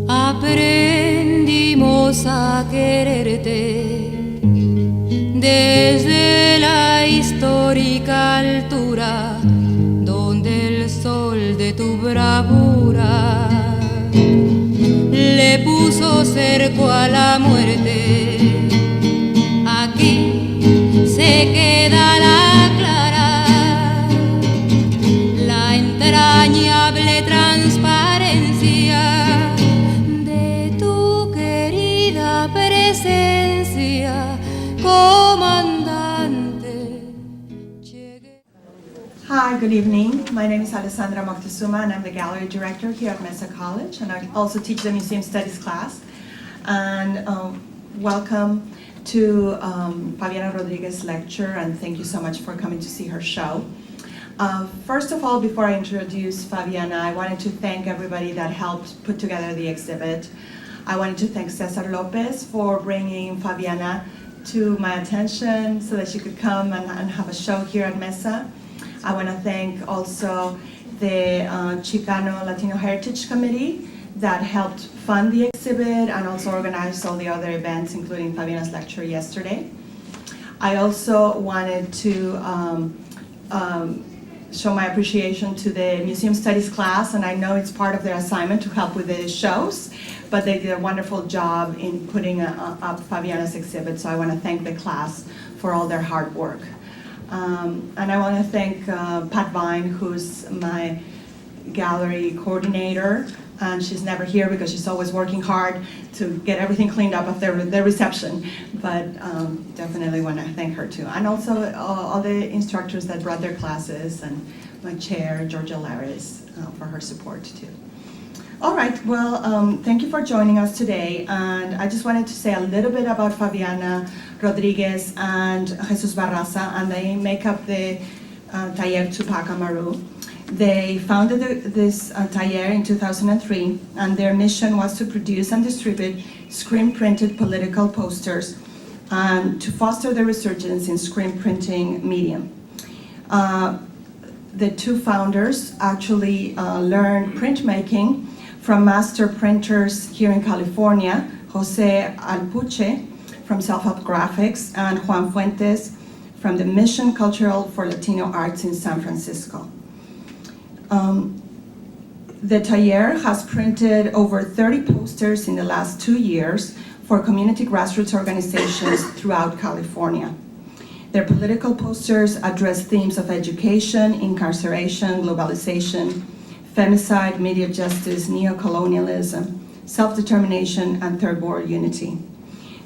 Aprendimos a quererte desde la histórica altura donde el sol de tu bravura le puso cerco a la muerte. Aquí se queda la clara, la entrañable transparencia de tu querida presencia, comandante. Hi, good evening. My name is Alessandra Moctezuma and I'm the gallery director here at Mesa College, and I also teach the museum studies class. And welcome to Favianna Rodriguez's lecture, and thank you so much for coming to see her show. First of all, before I introduce Favianna, I wanted to thank everybody that helped put together the exhibit. I wanted to thank Cesar Lopez for bringing Favianna to my attention so that she could come and have a show here at Mesa. I want to thank also the Chicano Latino Heritage Committee that helped fund the exhibit and also organized all the other events, including Favianna's lecture yesterday. I also wanted to show my appreciation to the museum studies class, and I know it's part of their assignment to help with the shows, but they did a wonderful job in putting up Favianna's exhibit, so I want to thank the class for all their hard work. And I want to thank Pat Vine, who's my gallery coordinator, and she's never here because she's always working hard to get everything cleaned up after the reception, but definitely want to thank her too. And also all the instructors that brought their classes, and my chair, Georgia Laris, for her support too. All right, well, thank you for joining us today, and I just wanted to say a little bit about Favianna Rodriguez and Jesus Barraza, and they make up the Taller Tupac Amaru. They founded this taller in 2003, and their mission was to produce and distribute screen-printed political posters and to foster the resurgence in screen printing medium. The two founders actually learned printmaking from master printers here in California, Jose Alpuche from Self-Help Graphics and Juan Fuentes from the Mission Cultural for Latino Arts in San Francisco. The taller has printed over 30 posters in the last 2 years for community grassroots organizations throughout California. Their political posters address themes of education, incarceration, globalization, femicide, media justice, neocolonialism, self-determination, and third world unity.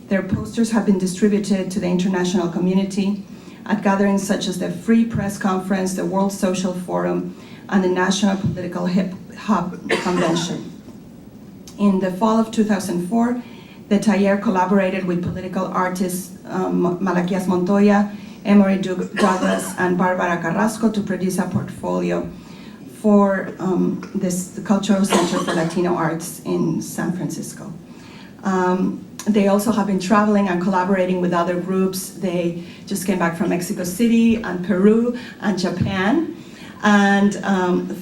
Their posters have been distributed to the international community at gatherings such as the Free Press Conference, the World Social Forum, and the National Political Hip Hop Convention. In the fall of 2004, the taller collaborated with political artists Malaquias Montoya, Emory Douglas, and Barbara Carrasco to produce a portfolio for the Cultural Center for Latino Arts in San Francisco. They also have been traveling and collaborating with other groups. They just came back from Mexico City and Peru and Japan. And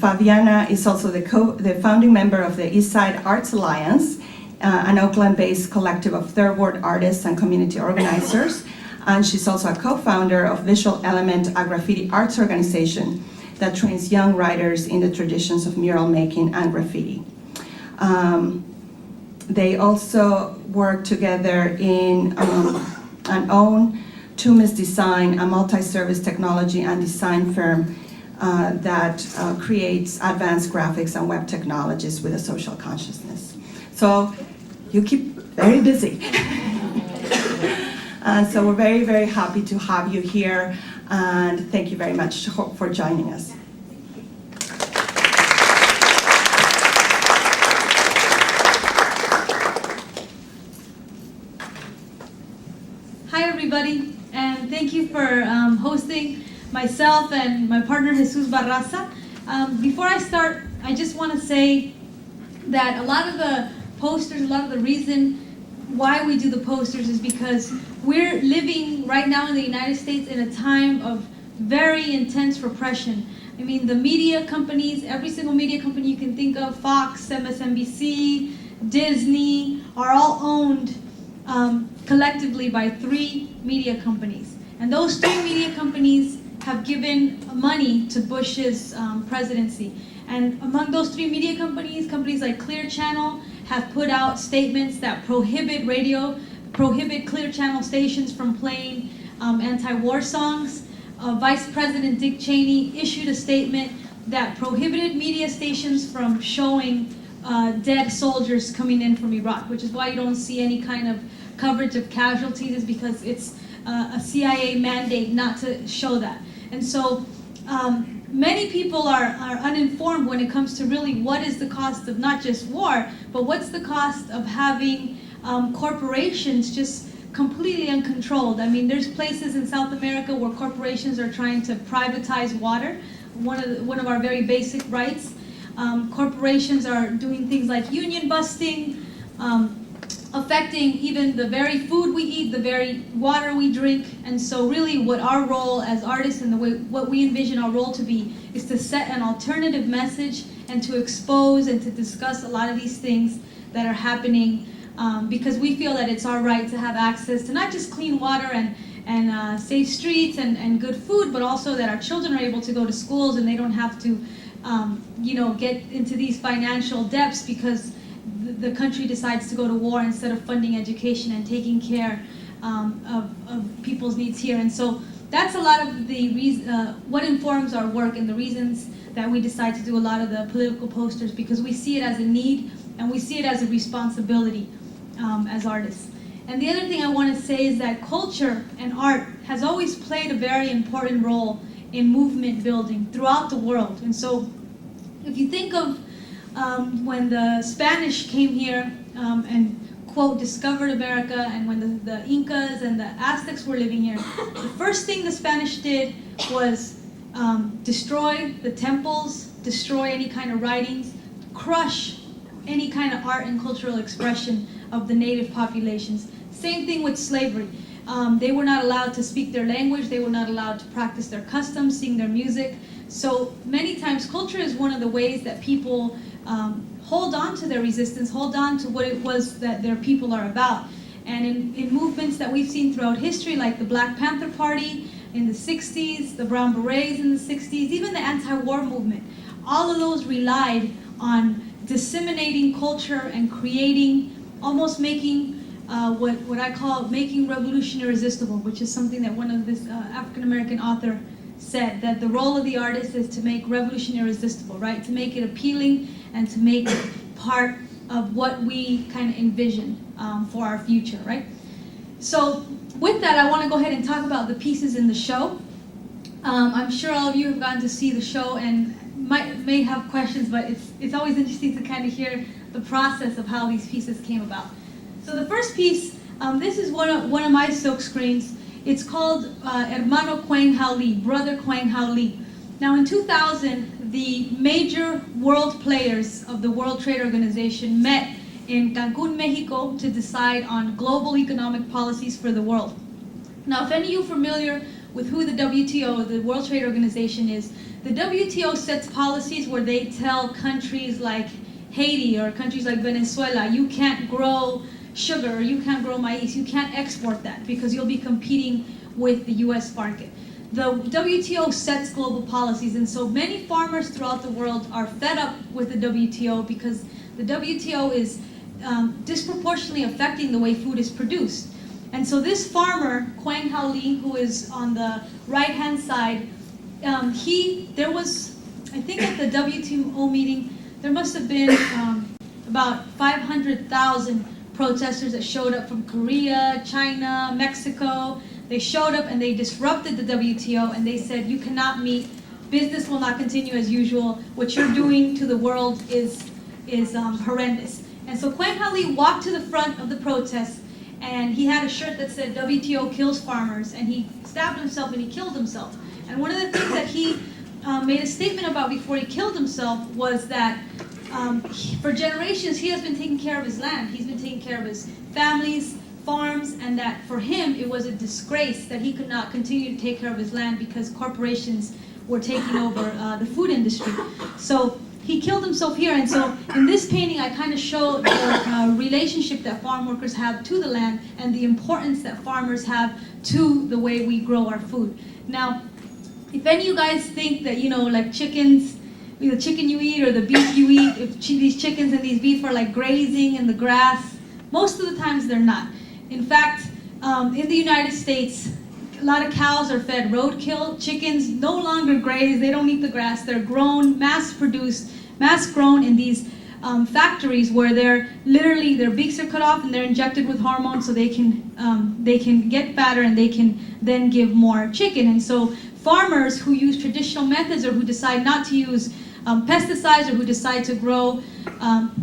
Favianna is also the founding member of the East Side Arts Alliance, an Oakland-based collective of third world artists and community organizers. And she's also a co-founder of Visual Element, a graffiti arts organization that trains young writers in the traditions of mural making and graffiti. They also work together in and own Tumis Design, a multi-service technology and design firm that creates advanced graphics and web technologies with a social consciousness. So you keep very busy. And so we're very, very happy to have you here, and thank you very much for joining us. Hi everybody, and thank you for hosting myself and my partner Jesus Barraza. Before I start, I just want to say that a lot of the posters, a lot of the reason why we do the posters is because we're living right now in the United States in a time of very intense repression. I mean, the media companies, every single media company you can think of, Fox, MSNBC, Disney, are all owned collectively by 3 media companies. And those 3 media companies have given money to Bush's presidency. And among those 3 media companies, companies like Clear Channel have put out statements that prohibit Clear Channel stations from playing anti-war songs. Vice President Dick Cheney issued a statement that prohibited media stations from showing dead soldiers coming in from Iraq, which is why you don't see any kind of coverage of casualties, is because it's a CIA mandate not to show that. And so many people are uninformed when it comes to really what is the cost of not just war, but what's the cost of having corporations just completely uncontrolled. I mean, there's places in South America where corporations are trying to privatize water, one of our very basic rights. Corporations are doing things like union busting, affecting even the very food we eat, the very water we drink. And so really what our role as artists and what we envision our role to be is to set an alternative message and to expose and to discuss a lot of these things that are happening, because we feel that it's our right to have access to not just clean water and safe streets and good food, but also that our children are able to go to schools and they don't have to get into these financial debts because the country decides to go to war instead of funding education and taking care of people's needs here. And so that's a lot of the what informs our work and the reasons that we decide to do a lot of the political posters, because we see it as a need and we see it as a responsibility as artists. And the other thing I want to say is that culture and art has always played a very important role in movement building throughout the world. And so if you think of when the Spanish came here and, quote, discovered America, and when the Incas and the Aztecs were living here, the first thing the Spanish did was destroy the temples, destroy any kind of writings, crush any kind of art and cultural expression of the native populations. Same thing with slavery. They were not allowed to speak their language, they were not allowed to practice their customs, sing their music. So many times culture is one of the ways that people hold on to their resistance, hold on to what it was that their people are about. And in movements that we've seen throughout history, like the Black Panther Party in the 60s, the Brown Berets in the 60s, even the anti-war movement, all of those relied on disseminating culture and creating, almost making what I call making revolution irresistible, which is something that one of this African-American author said, that the role of the artist is to make revolution irresistible, right? To make it appealing and to make it part of what we kind of envision for our future, right? So with that, I want to go ahead and talk about the pieces in the show. I'm sure all of you have gotten to see the show and may have questions, but it's always interesting to kind of hear the process of how these pieces came about. So the first piece, this is one of my silk screens. It's called Hermano Quang Hao Lee, Brother Quang Hao Lee. Now in 2000, the major world players of the World Trade Organization met in Cancun, Mexico to decide on global economic policies for the world. Now if any of you are familiar with who the WTO, the World Trade Organization, is, the WTO sets policies where they tell countries like Haiti or countries like Venezuela, you can't grow sugar, or you can't grow maize, you can't export that because you'll be competing with the US market. The WTO sets global policies, and so many farmers throughout the world are fed up with the WTO because the WTO is disproportionately affecting the way food is produced. And so this farmer, Quang Hao Lee, who is on the right-hand side, there was, I think at the WTO meeting, there must have been about 500,000 protesters that showed up from Korea, China, Mexico. They showed up and they disrupted the WTO and they said, you cannot meet, business will not continue as usual, what you're doing to the world is horrendous. And so Quang Hao Lee walked to the front of the protest and he had a shirt that said WTO kills farmers, and he stabbed himself and he killed himself. And one of the things that he made a statement about before he killed himself was that for generations he has been taking care of his land. He's been taking care of his family's farms, and that for him it was a disgrace that he could not continue to take care of his land because corporations were taking over the food industry. So he killed himself here, and so in this painting I kind of show the relationship that farm workers have to the land and the importance that farmers have to the way we grow our food. Now, if any of you guys think that, you know, like chickens, the chicken you eat or the beef you eat, if these chickens and these beef are like grazing in the grass, most of the times they're not. In fact, in the United States, a lot of cows are fed roadkill. Chickens no longer graze, they don't eat the grass. They're grown, mass-produced, mass-grown in these factories where they're literally, their beaks are cut off and they're injected with hormones so they can get fatter and they can then give more chicken. And so farmers who use traditional methods or who decide not to use pesticides or who decide to grow,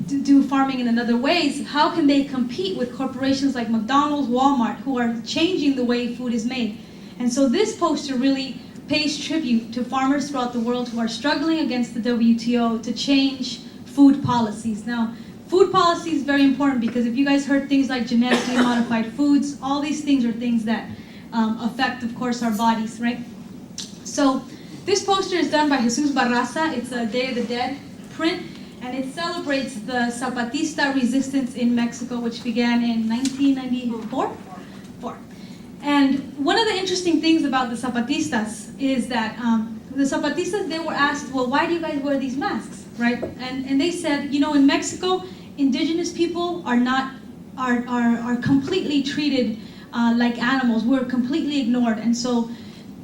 do farming in other ways, how can they compete with corporations like McDonald's, Walmart, who are changing the way food is made? And so this poster really pays tribute to farmers throughout the world who are struggling against the WTO to change food policies. Now, food policy is very important because if you guys heard things like genetically modified foods, all these things are things that affect, of course, our bodies, right? So this poster is done by Jesus Barraza. It's a Day of the Dead print, and it celebrates the Zapatista resistance in Mexico, which began in 1994. And one of the interesting things about the Zapatistas is that the Zapatistas, they were asked, well, why do you guys wear these masks, right? And they said, you know, in Mexico, indigenous people are completely treated like animals. We're completely ignored. And so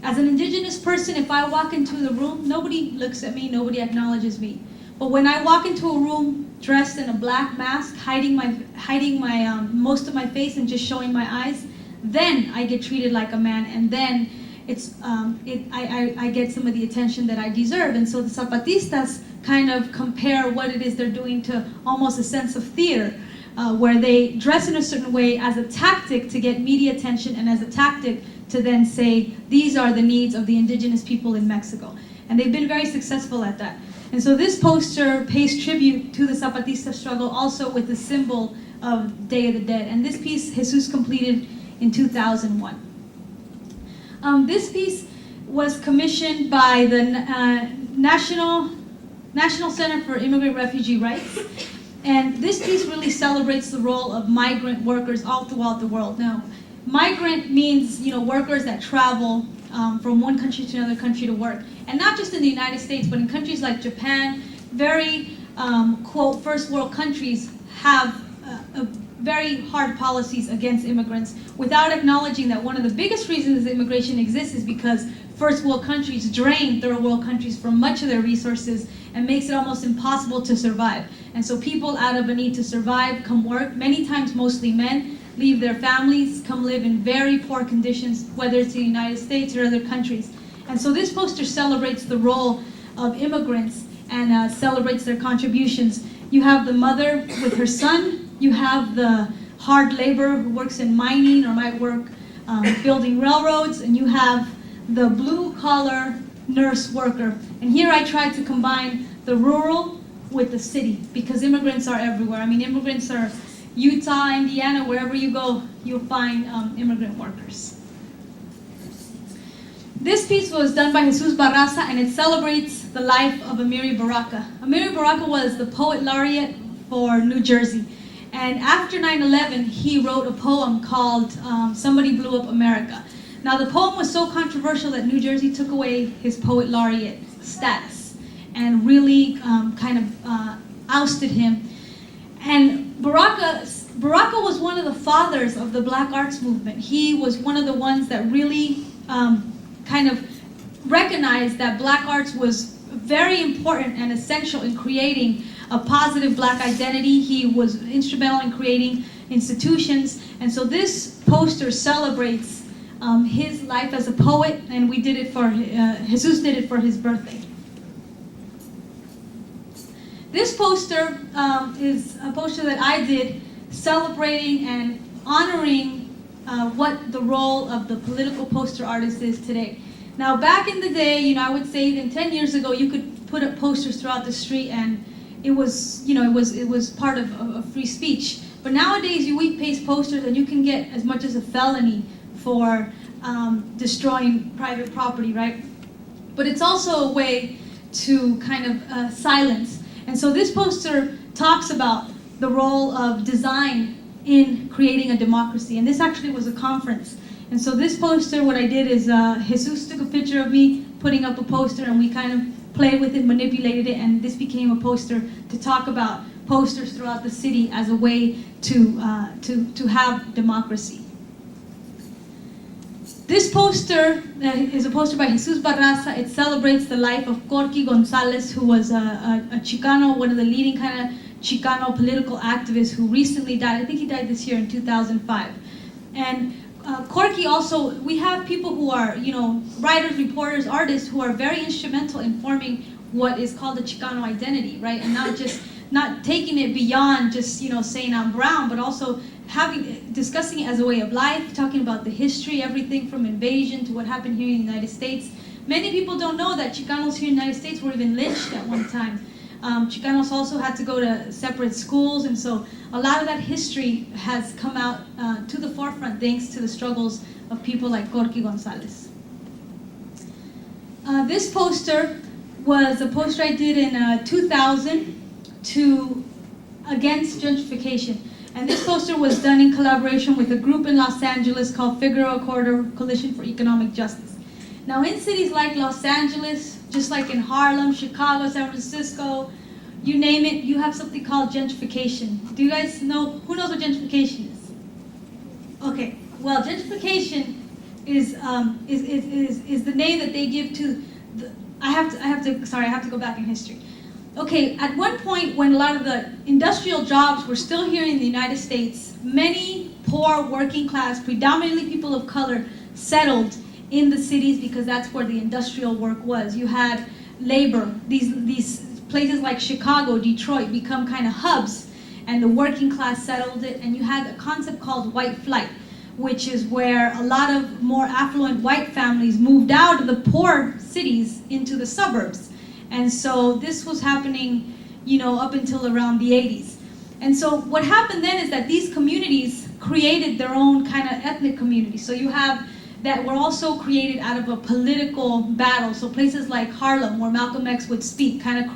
as an indigenous person, if I walk into the room, nobody looks at me, nobody acknowledges me. But when I walk into a room dressed in a black mask, hiding my most of my face and just showing my eyes, then I get treated like a man, and then I get some of the attention that I deserve. And so the Zapatistas kind of compare what it is they're doing to almost a sense of theater, where they dress in a certain way as a tactic to get media attention and as a tactic to then say, these are the needs of the indigenous people in Mexico. And they've been very successful at that. And so this poster pays tribute to the Zapatista struggle also with the symbol of Day of the Dead. And this piece, Jesus completed in 2001. This piece was commissioned by the National Center for Immigrant Refugee Rights. And this piece really celebrates the role of migrant workers all throughout the world. Now, migrant means, you know, workers that travel from one country to another country to work. And not just in the United States, but in countries like Japan, very, quote, first world countries have very hard policies against immigrants without acknowledging that one of the biggest reasons immigration exists is because first world countries drain third world countries from much of their resources and makes it almost impossible to survive. And so people out of a need to survive come work, many times mostly men, leave their families, come live in very poor conditions, whether it's the United States or other countries. And so this poster celebrates the role of immigrants and celebrates their contributions. You have the mother with her son, you have the hard laborer who works in mining or might work building railroads, and you have the blue-collar nurse worker. And here I tried to combine the rural with the city because immigrants are everywhere. I mean, immigrants are Utah, Indiana, wherever you go, you'll find immigrant workers. This piece was done by Jesus Barraza, and it celebrates the life of Amiri Baraka. Amiri Baraka was the poet laureate for New Jersey. And after 9/11, he wrote a poem called Somebody Blew Up America. Now, the poem was so controversial that New Jersey took away his poet laureate status and really kind of ousted him. And Baraka was one of the fathers of the Black Arts movement. He was one of the ones that really kind of recognized that Black arts was very important and essential in creating a positive Black identity. He was instrumental in creating institutions. And so this poster celebrates his life as a poet, and we did it for, Jesus did it for his birthday. This poster is a poster that I did celebrating and honoring what the role of the political poster artist is today. Now, back in the day, you know, I would say even 10 years ago, you could put up posters throughout the street, and it was, you know, it was part of free speech. But nowadays, we paste posters and you can get as much as a felony for destroying private property, right? But it's also a way to kind of silence. And so this poster talks about the role of design in creating a democracy. And this actually was a conference. And so this poster, what I did is Jesus took a picture of me putting up a poster, and we kind of played with it, manipulated it, and this became a poster to talk about posters throughout the city as a way to have democracy. This poster is a poster by Jesus Barraza. It celebrates the life of Corky Gonzalez, who was a Chicano, one of the leading kind of Chicano political activists who recently died. I think he died this year in 2005. And Corky also, we have people who are, writers, reporters, artists who are very instrumental in forming what is called the Chicano identity, right? And not taking it beyond just, saying I'm brown, but also discussing it as a way of life, talking about the history, everything from invasion to what happened here in the United States. Many people don't know that Chicanos here in the United States were even lynched at one time. Chicanos also had to go to separate schools, and so a lot of that history has come out to the forefront thanks to the struggles of people like Corky Gonzalez. This poster was a poster I did in 2000 against gentrification. And this poster was done in collaboration with a group in Los Angeles called Figueroa Corridor Coalition for Economic Justice. Now in cities like Los Angeles, just like in Harlem, Chicago, San Francisco, you name it, you have something called gentrification. Do you guys know, who knows what gentrification is? Okay, well gentrification is the name that they give to the, I have to go back in history. Okay, at one point when a lot of the industrial jobs were still here in the United States, many poor working class, predominantly people of color, settled in the cities because that's where the industrial work was. You had labor, these places like Chicago, Detroit become kind of hubs, and the working class settled it, and you had a concept called white flight, which is where a lot of more affluent white families moved out of the poor cities into the suburbs. And so this was happening, up until around the 80s. And so what happened then is that these communities created their own kind of ethnic communities. So you have that were also created out of a political battle. So places like Harlem, where Malcolm X would speak, kind of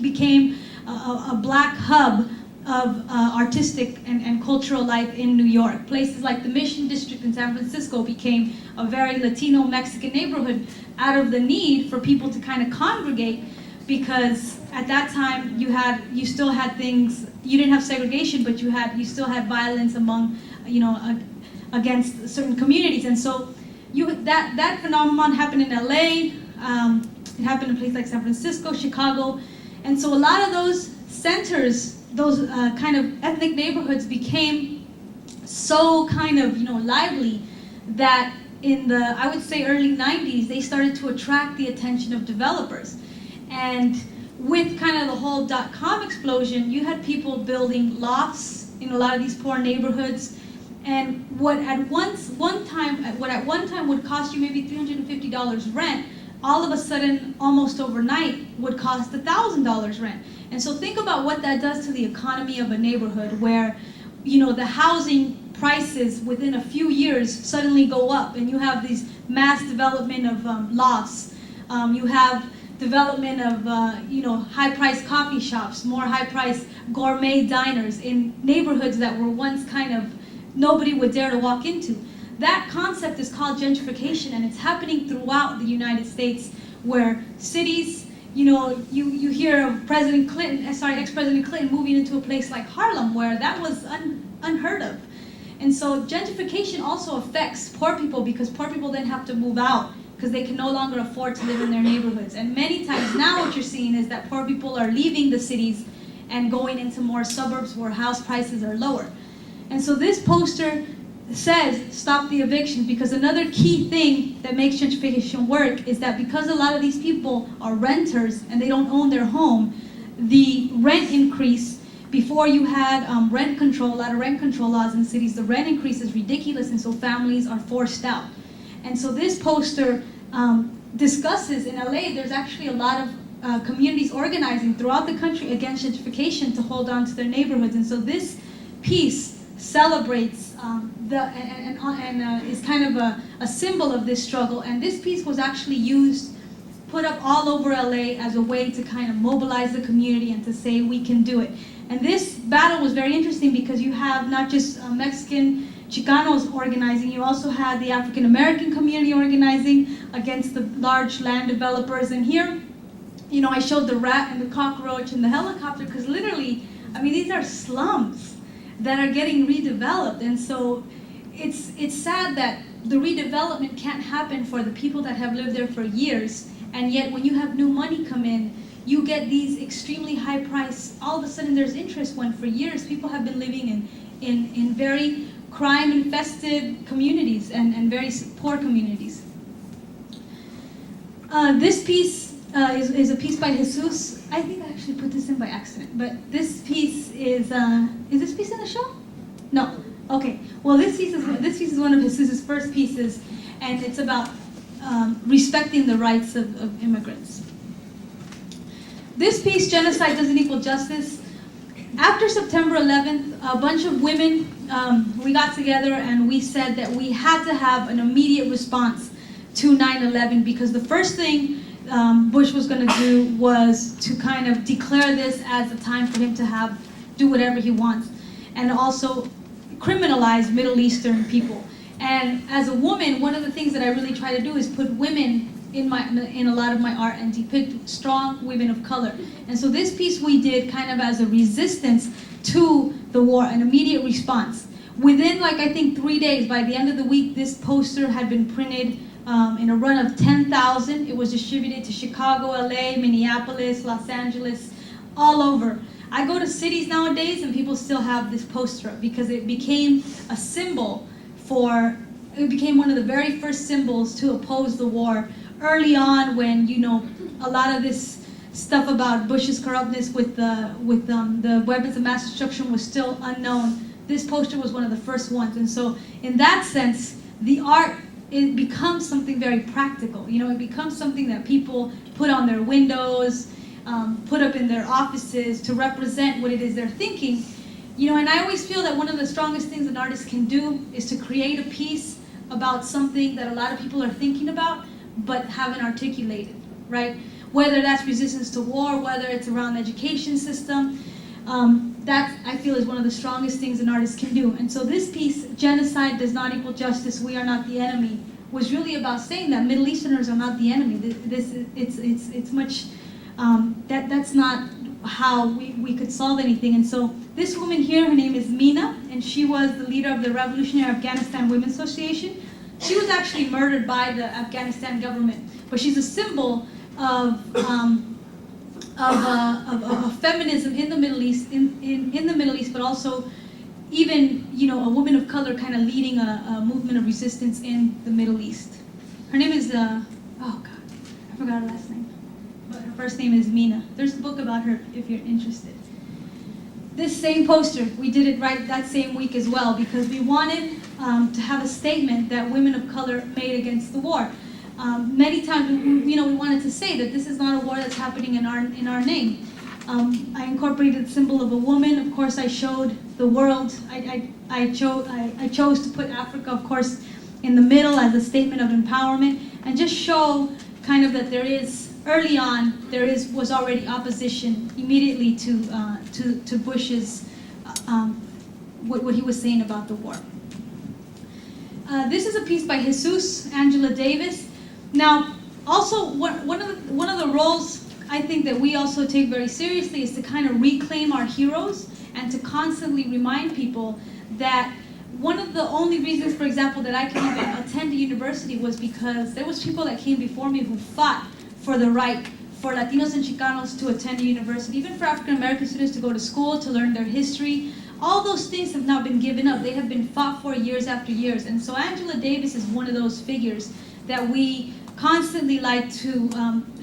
became a black hub of artistic and cultural life in New York. Places like the Mission District in San Francisco became a very Latino Mexican neighborhood out of the need for people to kind of congregate, because at that time you still had things, you didn't have segregation, but you still had violence among, against certain communities. And so that phenomenon happened in LA, it happened in places like San Francisco, Chicago, and so a lot of those centers, those kind of ethnic neighborhoods became so kind of lively that in the, I would say, early 90s, they started to attract the attention of developers. And with kind of the whole .com explosion, you had people building lofts in a lot of these poor neighborhoods, and what at one time would cost you maybe $350 rent, all of a sudden, almost overnight, would cost $1,000 rent. And so think about what that does to the economy of a neighborhood where, the housing prices within a few years suddenly go up, and you have these mass development of lofts. You have development of, high-priced coffee shops, more high-priced gourmet diners in neighborhoods that were once kind of nobody would dare to walk into. That concept is called gentrification, and it's happening throughout the United States, where cities, you hear of ex-President Clinton moving into a place like Harlem, where that was unheard of. And so gentrification also affects poor people, because poor people then have to move out because they can no longer afford to live in their neighborhoods. And many times now what you're seeing is that poor people are leaving the cities and going into more suburbs where house prices are lower. And so this poster says stop the eviction, because another key thing that makes gentrification work is that because a lot of these people are renters and they don't own their home, the rent increase, before you had rent control, a lot of rent control laws in cities, the rent increase is ridiculous, and so families are forced out. And so this poster discusses, in LA, there's actually a lot of communities organizing throughout the country against gentrification to hold on to their neighborhoods. And so this piece celebrates is kind of a symbol of this struggle. And this piece was actually used, put up all over LA as a way to kind of mobilize the community and to say we can do it. And this battle was very interesting because you have not just Mexican Chicanos organizing, you also had the African American community organizing against the large land developers. And here, you know, I showed the rat and the cockroach and the helicopter because literally, I mean, these are slums that are getting redeveloped. And so it's sad that the redevelopment can't happen for the people that have lived there for years. And yet when you have new money come in, you get these extremely high price, all of a sudden there's interest when for years people have been living in very crime-infested communities and very poor communities. This piece is a piece by Jesus. I think I actually put this in by accident, but this piece is this piece in the show? No. Okay. Well, this piece is one of Jesus' first pieces, and it's about respecting the rights of immigrants. This piece, Genocide Doesn't Equal Justice. After September 11th, a bunch of women, we got together and we said that we had to have an immediate response to 9/11 because the first thing Bush was going to do was to kind of declare this as a time for him to do whatever he wants, and also criminalize Middle Eastern people. And as a woman, one of the things that I really try to do is put women in a lot of my art and depict strong women of color. And so this piece we did kind of as a resistance to the war, an immediate response. Within, like, I think 3 days, by the end of the week, this poster had been printed in a run of 10,000. It was distributed to Chicago, LA, Minneapolis, Los Angeles, all over. I go to cities nowadays and people still have this poster up because it became a symbol it became one of the very first symbols to oppose the war early on, when, you know, a lot of this stuff about Bush's corruptness with the weapons of mass destruction was still unknown. This poster was one of the first ones. And so in that sense, the art, it becomes something very practical. You know, it becomes something that people put on their windows, put up in their offices to represent what it is they're thinking. You know, and I always feel that one of the strongest things an artist can do is to create a piece about something that a lot of people are thinking about but haven't articulated, right? Whether that's resistance to war, whether it's around the education system, that I feel is one of the strongest things an artist can do. And so this piece, Genocide Does Not Equal Justice, We Are Not the Enemy, was really about saying that Middle Easterners are not the enemy. It's much, that's not how we could solve anything. And so this woman here, her name is Mina, and she was the leader of the Revolutionary Afghanistan Women's Association. She was actually murdered by the Afghanistan government, but she's a symbol of feminism in the Middle East, in the Middle East, but also even, you know, a woman of color kind of leading a movement of resistance in the Middle East. Her name is, oh God, I forgot her last name, but her first name is Mina. There's a book about her if you're interested. This same poster, we did it right that same week as well because we wanted to have a statement that women of color made against the war. Many times, you know, we wanted to say that this is not a war that's happening in our name. I incorporated the symbol of a woman. Of course, I showed the world. I chose to put Africa, of course, in the middle as a statement of empowerment, and just show kind of that there is, early on, was already opposition immediately to Bush's what he was saying about the war. This is a piece by Jesus, Angela Davis. Now, also one of the roles I think that we also take very seriously is to kind of reclaim our heroes and to constantly remind people that one of the only reasons, for example, that I could even attend a university was because there was people that came before me who fought for the right for Latinos and Chicanos to attend a university, even for African American students to go to school, to learn their history. All those things have not been given up. They have been fought for years after years. And so Angela Davis is one of those figures that we constantly like to,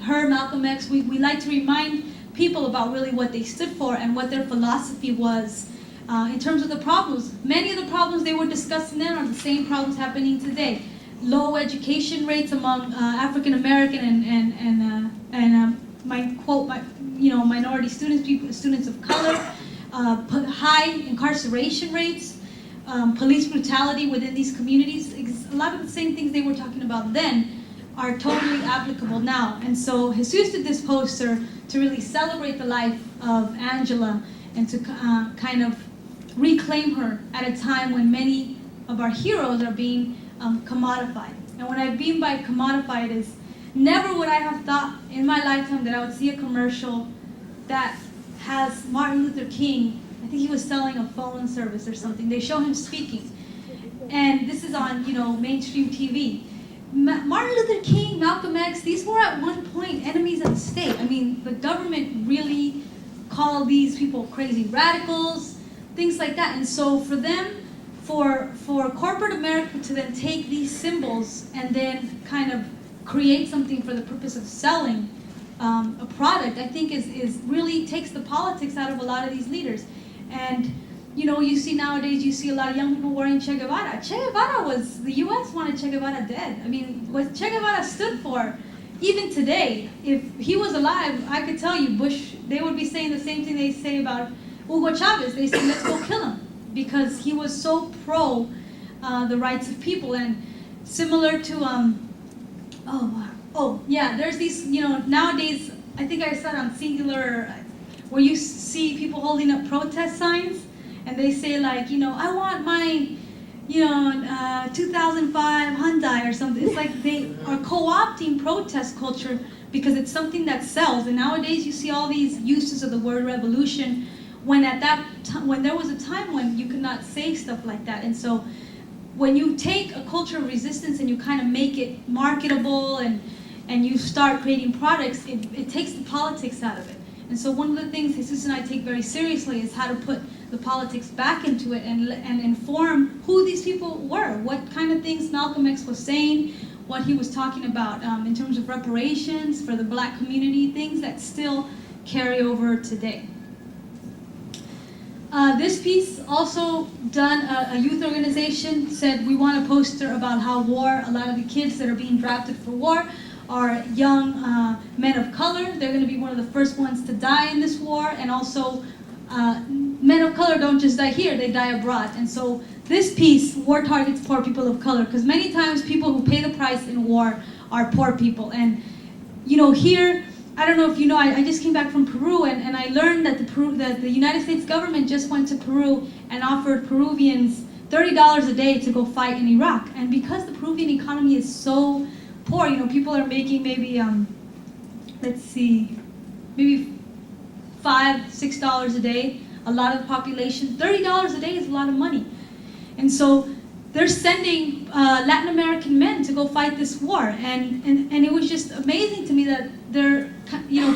her, Malcolm X, we like to remind people about really what they stood for and what their philosophy was in terms of the problems. Many of the problems they were discussing then are the same problems happening today. Low education rates among African American and minority students, students of color. high incarceration rates, police brutality within these communities. A lot of the same things they were talking about then are totally applicable now. And so Jesus did this poster to really celebrate the life of Angela and to kind of reclaim her at a time when many of our heroes are being commodified. And what I mean by commodified is never would I have thought in my lifetime that I would see a commercial that has Martin Luther King. I think he was selling a phone service or something. They show him speaking. And this is on, mainstream TV. Martin Luther King, Malcolm X, these were at one point enemies of the state. I mean, the government really called these people crazy radicals, things like that. And so for them, for corporate America to then take these symbols and then kind of create something for the purpose of selling a product, I think is really takes the politics out of a lot of these leaders. And you see nowadays, you see a lot of young people wearing Che Guevara. Che Guevara the U.S. wanted Che Guevara dead. I mean, what Che Guevara stood for, even today, if he was alive, I could tell you, Bush, they would be saying the same thing they say about Hugo Chavez. They say, let's go kill him, because he was so pro the rights of people. And similar to, there's these, nowadays, I think I saw it on Singular, where you see people holding up protest signs, and they say like, I want my, 2005 Hyundai or something. It's like they are co-opting protest culture because it's something that sells. And nowadays you see all these uses of the word revolution, when at that time, when there was a time when you could not say stuff like that. And so when you take a culture of resistance and you kind of make it marketable and you start creating products, it takes the politics out of it. And so one of the things Jesus and I take very seriously is how to put the politics back into it and inform who these people were, what kind of things Malcolm X was saying, what he was talking about in terms of reparations for the black community, things that still carry over today. This piece, also done, a youth organization said, we want a poster about how war, a lot of the kids that are being drafted for war are young men of color. They're going to be one of the first ones to die in this war. And also, men of color don't just die here, they die abroad. And so this piece, war targets poor people of color, because many times people who pay the price in war are poor people. And here, I don't know if you know, I just came back from Peru, and I learned that the United States government just went to Peru and offered Peruvians $30 a day to go fight in Iraq. And because the Peruvian economy is so poor, people are making maybe, maybe $5, $6 a day. A lot of the population, $30 a day is a lot of money. And so they're sending Latin American men to go fight this war. And it was just amazing to me that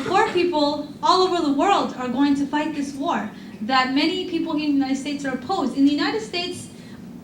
poor people all over the world are going to fight this war, that many people here in the United States are opposed. In the United States,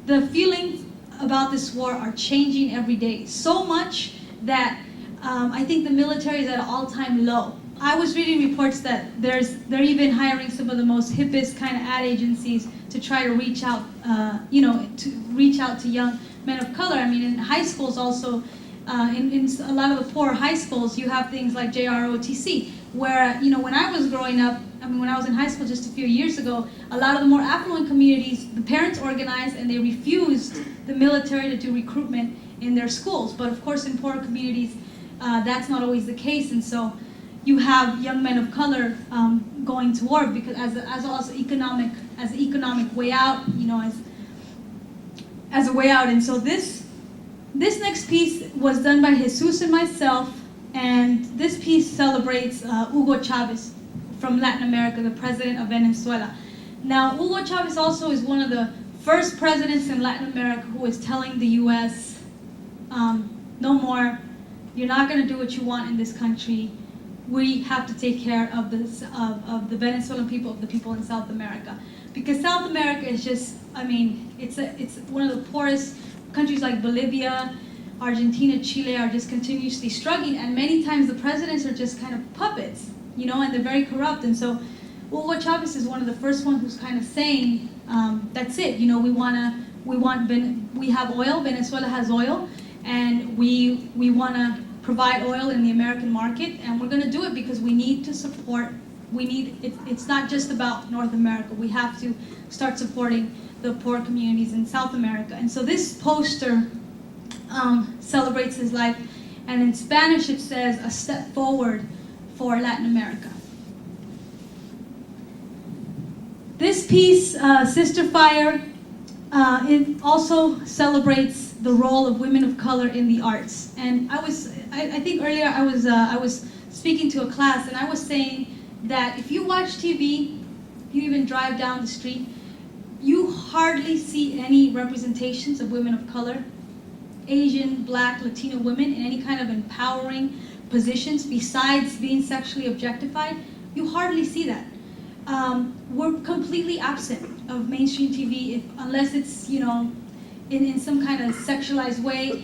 the feelings about this war are changing every day, so much that I think the military is at an all-time low. I was reading reports that they're even hiring some of the most hippest kind of ad agencies to try to reach out, to young men of color. I mean, in high schools also, in a lot of the poor high schools, you have things like JROTC, where, when I was growing up, when I was in high school just a few years ago, a lot of the more affluent communities, the parents organized and they refused the military to do recruitment in their schools. But of course, in poor communities, that's not always the case. And so you have young men of color going to war because as also economic way out, as a way out. And so this next piece was done by Jesus and myself, and this piece celebrates Hugo Chavez from Latin America, the president of Venezuela. Now, Hugo Chavez also is one of the first presidents in Latin America who is telling the U.S., no more, you're not going to do what you want in this country. We have to take care of the Venezuelan people, of the people in South America. Because South America is just, it's one of the poorest countries. Like Bolivia, Argentina, Chile are just continuously struggling, and many times the presidents are just kind of puppets, and they're very corrupt. And so Hugo Chavez is one of the first ones who's kind of saying, that's it, we have oil, Venezuela has oil, and we want to provide oil in the American market, and we're going to do it because we need to support it's not just about North America. We have to start supporting the poor communities in South America. And so this poster celebrates his life, and in Spanish it says, "A step forward for Latin America." This piece, Sister Fire, it also celebrates the role of women of color in the arts. And I think earlier I was speaking to a class, and I was saying that if you watch TV, you even drive down the street, you hardly see any representations of women of color, Asian, Black, Latino women in any kind of empowering positions besides being sexually objectified. You hardly see that. We're completely absent of mainstream TV unless it's, in some kind of sexualized way.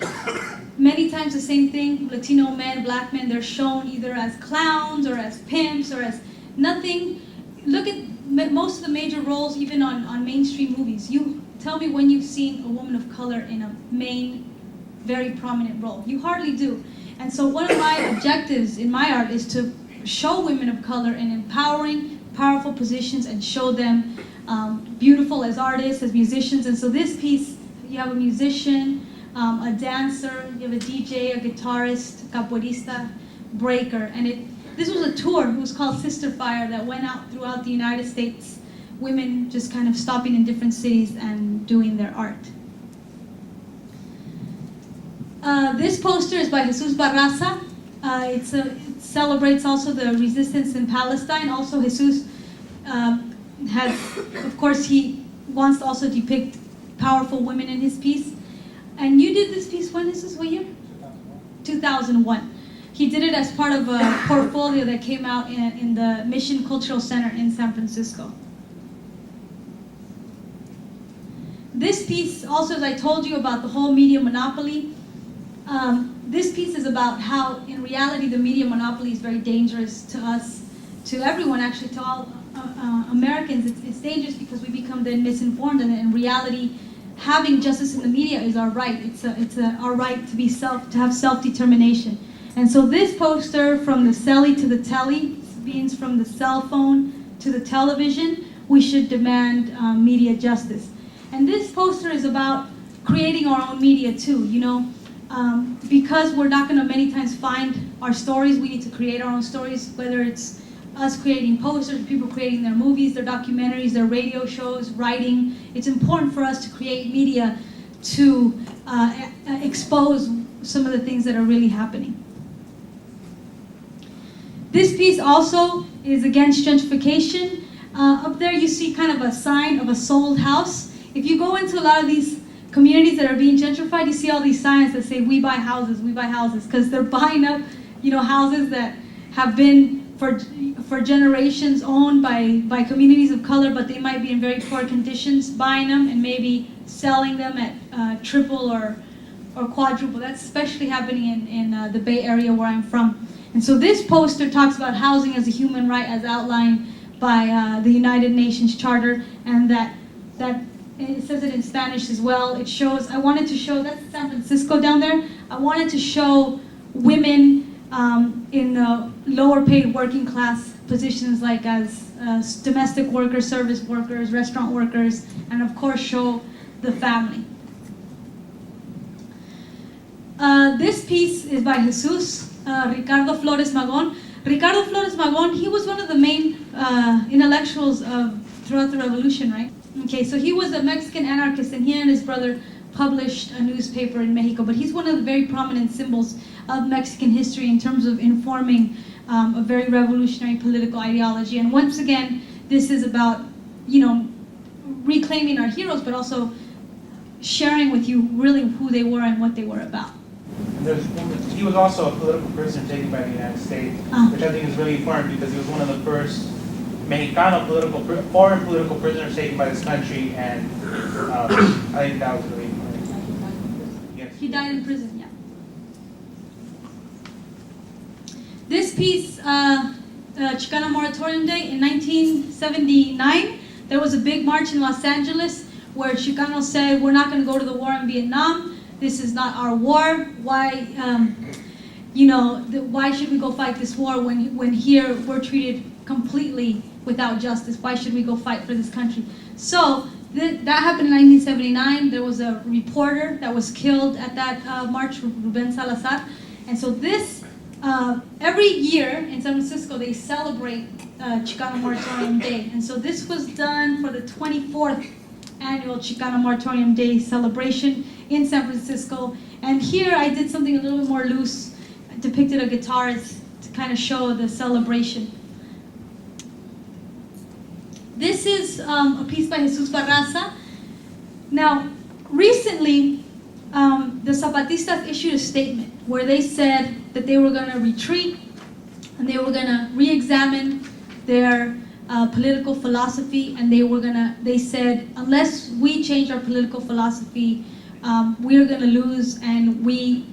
Many times the same thing, Latino men, Black men, they're shown either as clowns or as pimps or as nothing. Look at most of the major roles, even on mainstream movies. You tell me when you've seen a woman of color in a main, very prominent role. You hardly do. And so one of my objectives in my art is to show women of color in empowering, powerful positions and show them beautiful as artists, as musicians. And so this piece, you have a musician, a dancer, you have a DJ, a guitarist, capoeirista, breaker. And this was a tour. It was called Sister Fire that went out throughout the United States, women just kind of stopping in different cities and doing their art. This poster is by Jesus Barraza. It celebrates also the resistance in Palestine. Also, Jesus of course, he wants to also depict powerful women in his piece. And you did this piece when? What year? 2001. He did it as part of a portfolio that came out in the Mission Cultural Center in San Francisco. This piece, also, as I told you about the whole media monopoly, this piece is about how, in reality, the media monopoly is very dangerous to us, to everyone, actually, to all Americans. It's dangerous because we become then misinformed, and in reality, having justice in the media is our right. It's our right to have self-determination. And so this poster, from the celly to the telly, means from the cell phone to the television, we should demand media justice. And this poster is about creating our own media too, because we're not going to many times find our stories. We need to create our own stories, whether it's us creating posters, people creating their movies, their documentaries, their radio shows, writing. It's important for us to create media to expose some of the things that are really happening. This piece also is against gentrification. Up there you see kind of a sign of a sold house. If you go into a lot of these communities that are being gentrified, you see all these signs that say, "We buy houses, because they're buying up, houses that have been for generations owned by communities of color, but they might be in very poor conditions, buying them and maybe selling them at triple or quadruple. That's especially happening in the Bay Area where I'm from. And so this poster talks about housing as a human right as outlined by the United Nations Charter, and that it says it in Spanish as well. It shows, I wanted to show, that's San Francisco down there. I wanted to show women in lower paid working class positions, like as domestic workers, service workers, restaurant workers, and of course show the family. This piece is by Jesus, Ricardo Flores Magón. Ricardo Flores Magón, he was one of the main intellectuals throughout the revolution, right? Okay, so he was a Mexican anarchist, and he and his brother published a newspaper in Mexico, but he's one of the very prominent symbols of Mexican history in terms of informing a very revolutionary political ideology. And once again, this is about, reclaiming our heroes, but also sharing with you really who they were and what they were about. He was also a political prisoner taken by the United States, which I think is really important because he was one of the first Mexicano foreign political prisoners taken by this country, and I think that was really important. Yes. He died in prison, yeah. This piece, Chicano Moratorium Day, in 1979, there was a big march in Los Angeles where Chicanos said, we're not going to go to the war in Vietnam. This is not our war. Why? why should we go fight this war when here we're treated completely without justice? Why should we go fight for this country? So that happened in 1979. There was a reporter that was killed at that march, Ruben Salazar. And so this, every year in San Francisco, they celebrate Chicano Moratorium Day. And so this was done for the 24th annual Chicano Moratorium Day celebration in San Francisco. And here I did something a little bit more loose, depicted a guitarist to kind of show the celebration. This is a piece by Jesus Barraza. Now, recently, the Zapatistas issued a statement where they said that they were going to retreat and they were going to re-examine their political philosophy, and they said, unless we change our political philosophy, we're going to lose, and we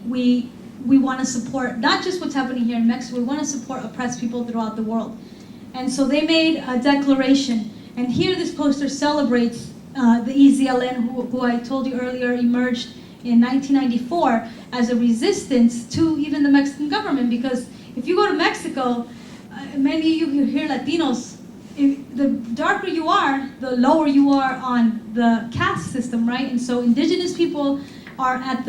want to support not just what's happening here in Mexico, we want to support oppressed people throughout the world. And so they made a declaration, and here this poster celebrates the EZLN, who I told you earlier emerged in 1994 as a resistance to even the Mexican government. Because if you go to Mexico, many of you here Latinos, the darker you are, the lower you are on the caste system, right? And so indigenous people are at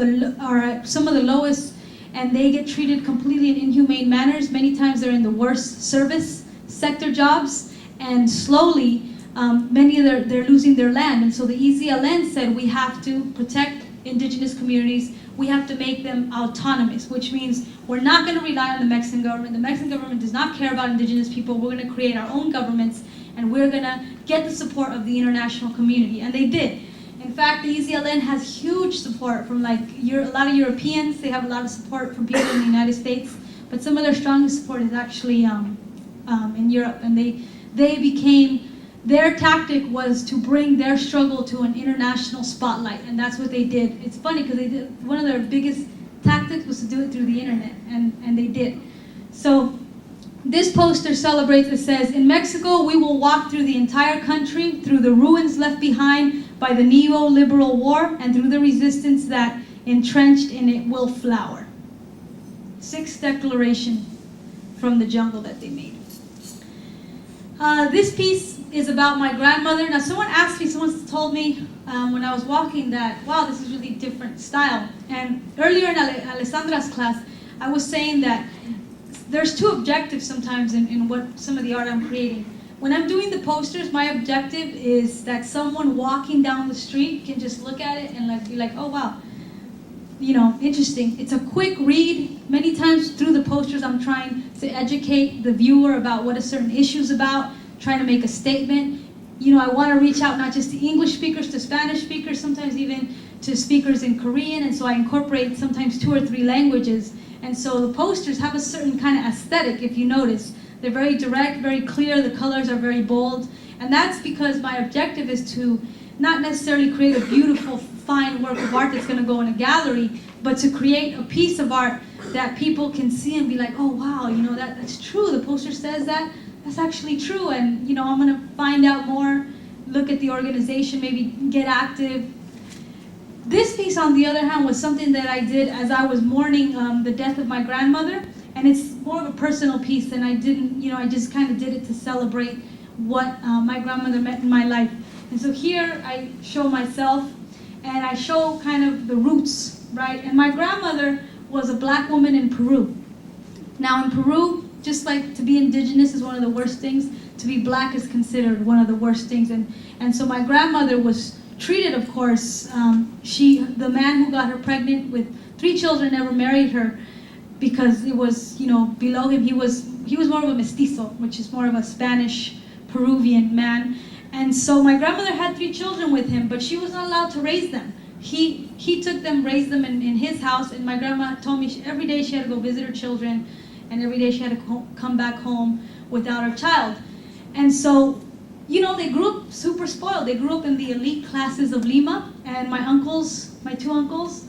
some of the lowest, and they get treated completely in inhumane manners. Many times they're in the worst service sector jobs, and slowly many of they're losing their land. And so the EZLN said we have to protect indigenous communities. We have to make them autonomous, which means we're not going to rely on the Mexican government. The Mexican government does not care about indigenous people. We're going to create our own governments, and we're going to get the support of the international community. And they did. In fact, the EZLN has huge support from a lot of Europeans. They have a lot of support from people in the United States, but some of their strongest support is actually in Europe. And their tactic was to bring their struggle to an international spotlight, and that's what they did. It's funny because one of their biggest tactics was to do it through the internet, and they did. So this poster celebrates, it says, in Mexico we will walk through the entire country, through the ruins left behind by the neoliberal war, and through the resistance that entrenched in it will flower. Sixth declaration from the jungle that they made. This piece is about my grandmother. Now someone told me when I was walking that, wow, this is really different style. And earlier in Alessandra's class, I was saying that there's two objectives sometimes in what some of the art I'm creating. When I'm doing the posters, my objective is that someone walking down the street can just look at it and be like, oh wow, interesting. It's a quick read. Many times through the posters, I'm trying to educate the viewer about what a certain issue is about, trying to make a statement. I want to reach out not just to English speakers, to Spanish speakers, sometimes even to speakers in Korean, and so I incorporate sometimes 2 or 3 languages. And so the posters have a certain kind of aesthetic, if you notice. They're very direct, very clear, the colors are very bold, and that's because my objective is to not necessarily create a beautiful, fine work of art that's going to go in a gallery, but to create a piece of art that people can see and be like, oh wow, that's true, the poster says that, that's actually true, and I'm going to find out more, look at the organization, maybe get active. This piece, on the other hand, was something that I did as I was mourning the death of my grandmother, and it's more of a personal piece, and I just kind of did it to celebrate what my grandmother meant in my life. And so here I show myself, and I show kind of the roots, right? And my grandmother was a black woman in Peru. Now in Peru, just like to be indigenous is one of the worst things, to be black is considered one of the worst things. And so my grandmother was treated, of course, the man who got her pregnant with 3 children never married her because it was, below him, he was more of a mestizo, which is more of a Spanish Peruvian man. And so my grandmother had 3 children with him, but she was not allowed to raise them. He took them, raised them in his house, and my grandma told me every day she had to go visit her children, and every day she had to come back home without her child. And so, they grew up super spoiled. They grew up in the elite classes of Lima, and my 2 uncles,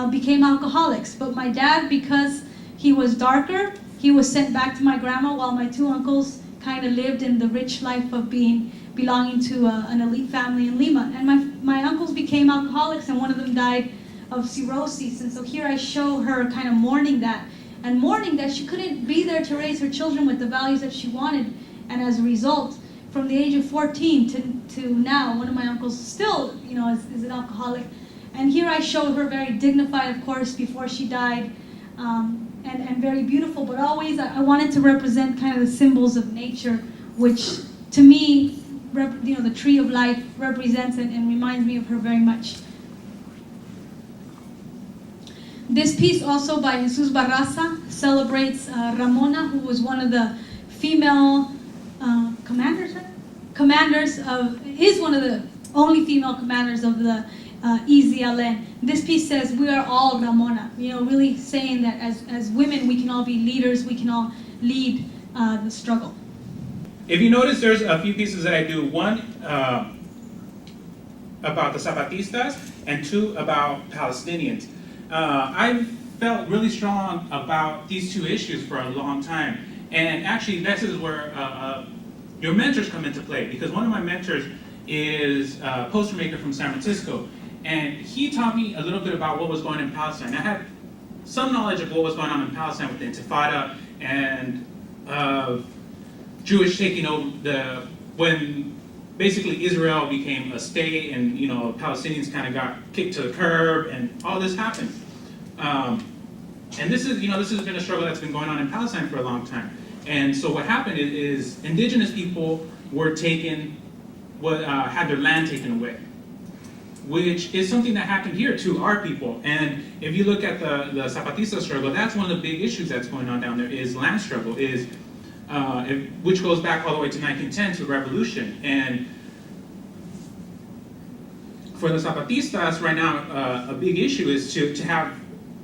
became alcoholics. But my dad, because he was darker, he was sent back to my grandma, while my 2 uncles kind of lived in the rich life of belonging to an elite family in Lima. And my uncles became alcoholics, and one of them died of cirrhosis. And so here I show her kind of mourning that. and mourning that she couldn't be there to raise her children with the values that she wanted. And as a result, from the age of 14 to now, one of my uncles still, is an alcoholic. And here I showed her very dignified, of course, before she died, and very beautiful. But always, I wanted to represent kind of the symbols of nature, which to me, the tree of life represents and reminds me of her very much. This piece, also by Jesus Barraza, celebrates Ramona, who was one of the female is one of the only female commanders of the EZLN. This piece says, we are all Ramona, really saying that as women, we can all be leaders, we can all lead the struggle. If you notice, there's a few pieces that I do. One about the Zapatistas, and two about Palestinians. I've felt really strong about these two issues for a long time. And actually, this is where your mentors come into play, because one of my mentors is a poster maker from San Francisco. And he taught me a little bit about what was going on in Palestine. I had some knowledge of what was going on in Palestine with the Intifada and Jewish taking over when basically Israel became a state, and Palestinians kind of got kicked to the curb, and all this happened. And this has been a struggle that's been going on in Palestine for a long time. And so what happened is indigenous people were had their land taken away, which is something that happened here to our people. And if you look at the Zapatista struggle, that's one of the big issues that's going on down there, is land struggle, which goes back all the way to 1910 to the revolution. And for the Zapatistas right now, a big issue is to have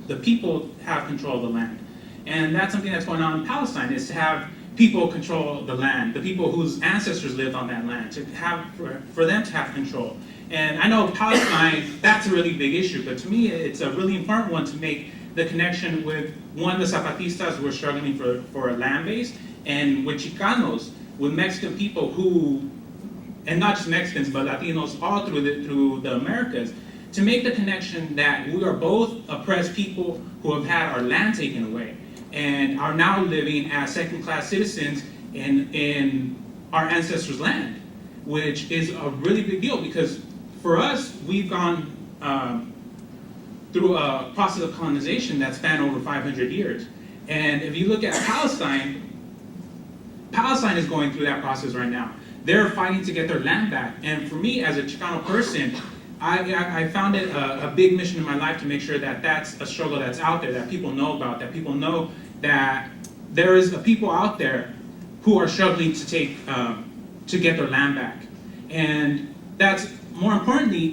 the people have control of the land. And that's something that's going on in Palestine, is to have people control the land, the people whose ancestors lived on that land, for them to have control. And I know Palestine, that's a really big issue, but to me it's a really important one to make the connection with, one, the Zapatistas who are struggling for a land base, and with Chicanos, with Mexican people who, and not just Mexicans, but Latinos all through the Americas, to make the connection that we are both oppressed people who have had our land taken away and are now living as second-class citizens in our ancestors' land, which is a really big deal, because for us, we've gone through a process of colonization that spanned over 500 years. And if you look at Palestine is going through that process right now. They're fighting to get their land back. And for me, as a Chicano person, I found it a big mission in my life to make sure that that's a struggle that's out there, that people know about, that people know that there is a people out there who are struggling to get their land back. And that's, more importantly,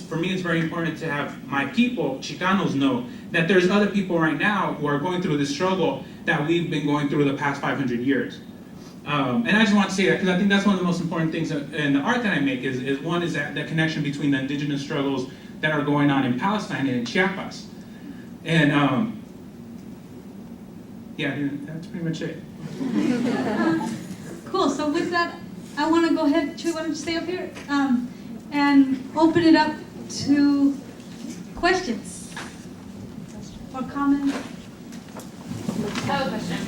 for me, it's very important to have my people, Chicanos, know that there's other people right now who are going through this struggle that we've been going through the past 500 years. And I just want to say that because I think that's one of the most important things in the art that I make is one is that connection between the indigenous struggles that are going on in Palestine and in Chiapas. And yeah, that's pretty much it. Cool, so with that, I want to go ahead, Chuy, why don't you stay up here, and open it up to questions or comments. I have a question.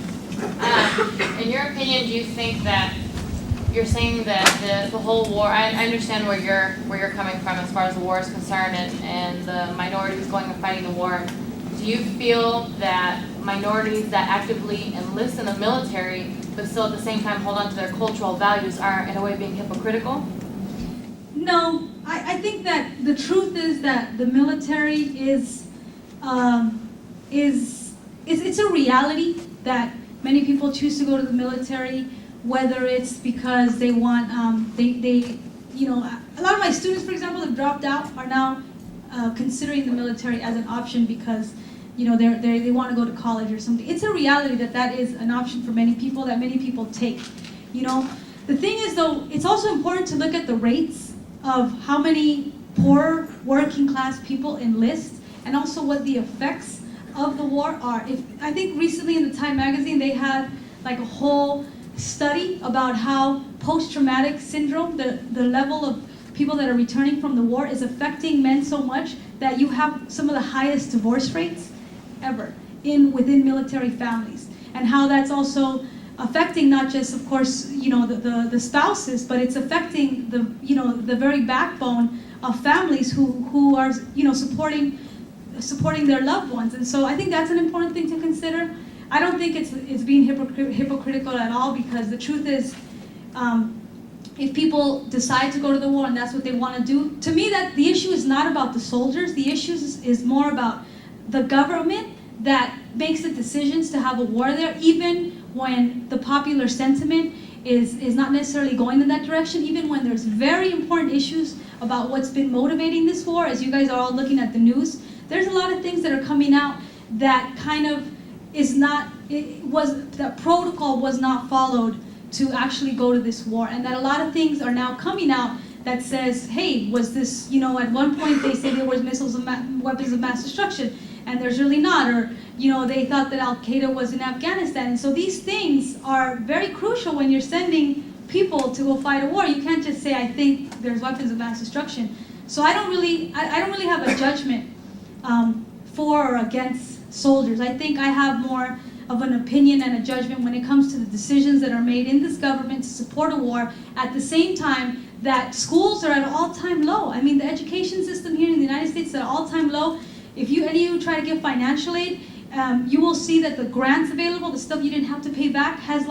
In your opinion, do you think that you're saying that the whole war, I understand where you're coming from as far as the war is concerned and the minorities going and fighting the war. Do you feel that minorities that actively enlist in the military but still at the same time hold on to their cultural values are in a way being hypocritical? No, I think that the truth is that the military is it's a reality that many people choose to go to the military, whether it's because they want, a lot of my students, for example, that dropped out are now considering the military as an option because, they want to go to college or something. It's a reality that is an option for many people that many people take, The thing is, though, it's also important to look at the rates of how many poor working class people enlist and also what the effects of the war are. I think recently in the Time magazine they had like a whole study about how post-traumatic syndrome, the level of people that are returning from the war is affecting men so much that you have some of the highest divorce rates ever. within military families, and how that's also affecting not just, of course, the spouses, but it's affecting the very backbone of families who are supporting their loved ones. And so I think that's an important thing to consider. I don't think it's being hypocritical at all, because the truth is, if people decide to go to the war and that's what they want to do, to me that the issue is not about the soldiers. The issue is more about the government that makes the decisions to have a war there, even when the popular sentiment is not necessarily going in that direction, even when there's very important issues about what's been motivating this war. As you guys are all looking at the news, there's a lot of things that are coming out that kind of that protocol was not followed to actually go to this war, and that a lot of things are now coming out that says, hey, was this, at one point they say there was missiles and weapons of mass destruction, and there's really not, or they thought that Al-Qaeda was in Afghanistan. And so these things are very crucial when you're sending people to go fight a war. You can't just say, I think there's weapons of mass destruction. So I don't really have a judgment for or against soldiers. I think I have more of an opinion and a judgment when it comes to the decisions that are made in this government to support a war, at the same time that schools are at an all-time low. I mean, the education system here in the United States is at an all-time low. If any of you try to get financial aid, you will see that the grants available, the stuff you didn't have to pay back, has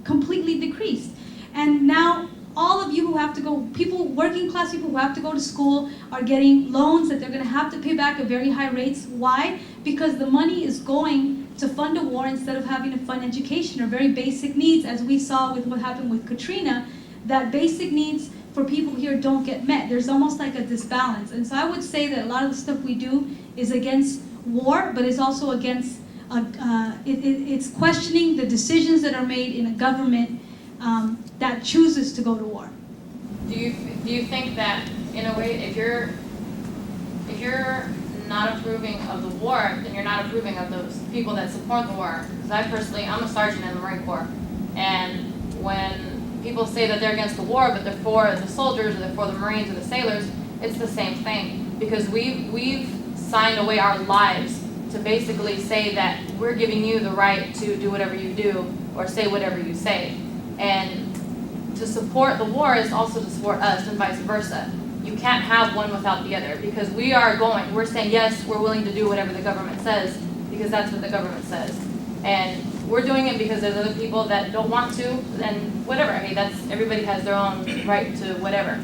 completely decreased. And now all of you who have to go, working class people who have to go to school, are getting loans that they're going to have to pay back at very high rates. Why? Because the money is going to fund a war instead of having to fund education or very basic needs, as we saw with what happened with Katrina, that basic needs for people here don't get met. There's almost like a disbalance. And so I would say that a lot of the stuff we do is against war, but it's also against, it's questioning the decisions that are made in a government that chooses to go to war. Do you think that, in a way, if you're not approving of the war, then you're not approving of those people that support the war? Because I'm a sergeant in the Marine Corps, and when people say that they're against the war, but they're for the soldiers, or they're for the Marines or the sailors, it's the same thing. Because we've signed away our lives to basically say that we're giving you the right to do whatever you do or say whatever you say. And to support the war is also to support us, and vice versa. You can't have one without the other, because we're saying, yes, we're willing to do whatever the government says, because that's what the government says. And we're doing it because there's other people that don't want to, and whatever. I mean, everybody has their own right to whatever.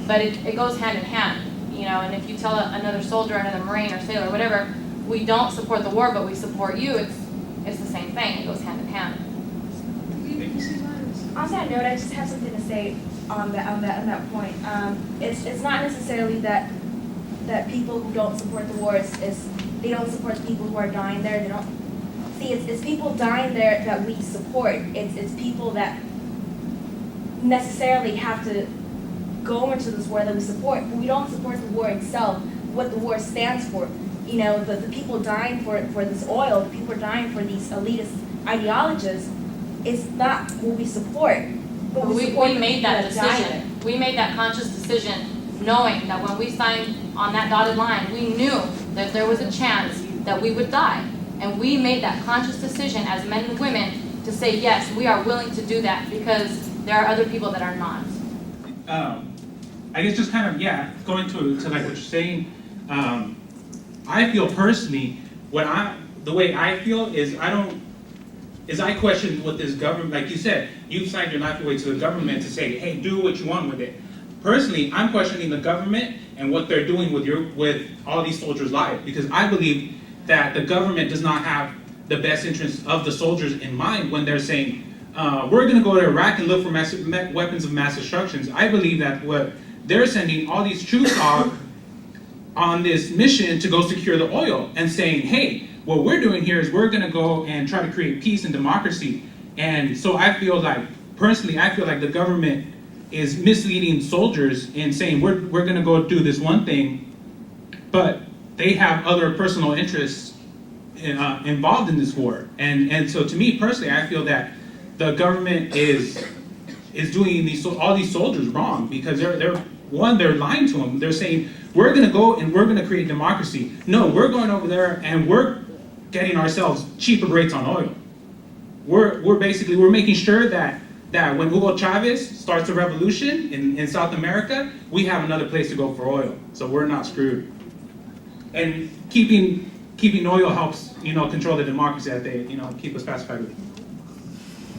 But it goes hand in hand, and if you tell another soldier, another Marine or sailor, whatever, we don't support the war, but we support you, it's the same thing. It goes hand in hand. On that note, I just have something to say on that point. It's not necessarily that people who don't support the war they don't support the people who are dying there. They don't see it's people dying there that we support. It's people that necessarily have to go into this war that we support, but we don't support the war itself, what the war stands for. The people dying for this oil, the people dying for these elitist ideologies, it's not what we support. But we made that decision. We made that conscious decision, knowing that when we signed on that dotted line, we knew that there was a chance that we would die. And we made that conscious decision as men and women to say, yes, we are willing to do that, because there are other people that are not. I guess just kind of, going to like what you're saying, I feel personally, the way I feel is I question what this government, like you said, you've signed your life away to the government to say, hey, do what you want with it. Personally, I'm questioning the government and what they're doing with all these soldiers' lives, because I believe that the government does not have the best interests of the soldiers in mind when they're saying, we're going to go to Iraq and look for weapons of mass destruction. I believe that what they're sending all these troops on this mission to go secure the oil, and saying, hey, what we're doing here is we're going to go and try to create peace and democracy. And so I feel like the government is misleading soldiers and saying we're going to go do this one thing, but they have other personal interests involved in this war. And so to me personally, I feel that the government is doing all these soldiers wrong, because they're lying to them. They're saying, we're going to go and we're going to create democracy. No, we're going over there and we're getting ourselves cheaper rates on oil. We're making sure that when Hugo Chavez starts a revolution in South America, we have another place to go for oil, so we're not screwed. And keeping oil helps, control the democracy that they, keep us pacified with.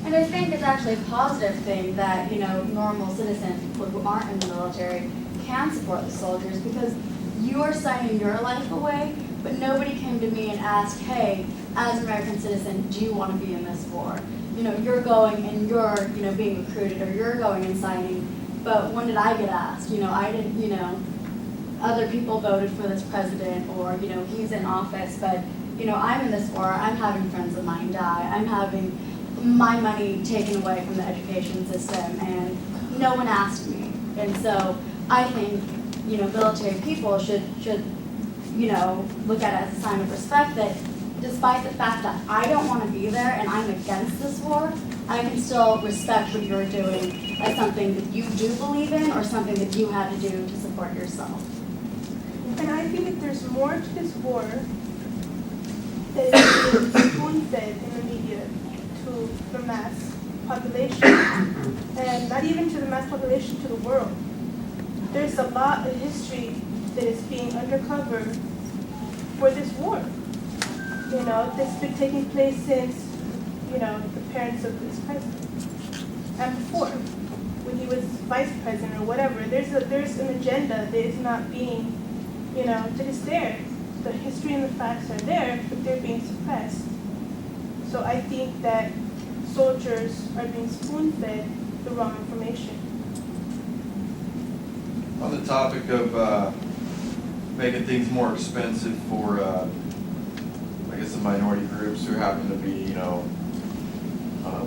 And I think it's actually a positive thing that, normal citizens, people who aren't in the military, can support the soldiers, because you are signing your life away, but nobody came to me and asked, hey, as an American citizen, do you want to be in this war? You're going and you're, being recruited, or you're going and signing, but when did I get asked? I didn't, other people voted for this president, or, he's in office, but, I'm in this war, I'm having friends of mine die, I'm having my money taken away from the education system, and no one asked me. And so I think, military people should look at it as a sign of respect that despite the fact that I don't want to be there and I'm against this war, I can still respect what you're doing as something that you do believe in, or something that you had to do to support yourself. And I feel like there's more to this war that is being spoon-fed in the media to the mass population, and not even to the mass population, to the world. There's a lot of history that is being undercover for this war. That's been taking place since, the parents of this president, and before, when he was vice president or whatever. There's an agenda that is not being, that is there. The history and the facts are there, but they're being suppressed. So I think that soldiers are being spoon-fed the wrong information. On the topic of making things more expensive for, I guess, the minority groups who happen to be,